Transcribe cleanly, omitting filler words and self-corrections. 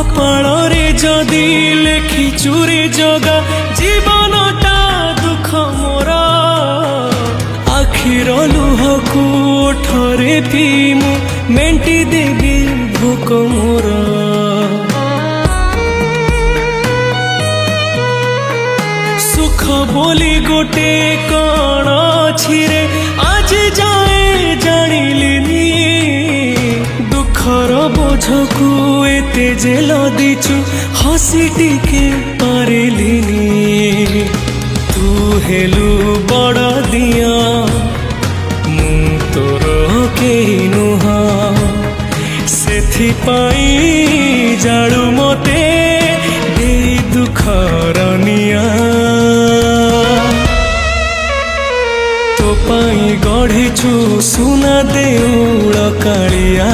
କପାଳରେ ଯଦି ଲେଖିଛୁ ରେ ଜଗା ଜୀବନଟା ଦୁଃଖ ମୋର ଆଖିର ଲୁହକୁ ଓଠରେ ପିଇ ମୁଁ ମେଣ୍ଟି ଦେବି ଭୋକ ମୋର। ସୁଖ ବୋଲି ଗୋଟେ କଣ ଅଛି ରେ ଆଜି ଯାଏ ଜାଣିଲିନି ଦୁଃଖର ବୋଝକୁ ଏତେ ଯେ ଲଦିଛୁ ହସି ଟିକେ ପାରିଲିନି। ତୁ ହେଲୁ ବଡ଼ ଦିଅ ମୁଁ ତୋର କେହି ନୁହଁ ସେଥିପାଇଁ ଜାଳୁ ମତେ ଦେଇ ଦୁଃଖର ନିଆଁ। ତୋ ପାଇଁ ଗଢ଼ିଛୁ ସୁନା ଦେଉଳ କାଳିଆ।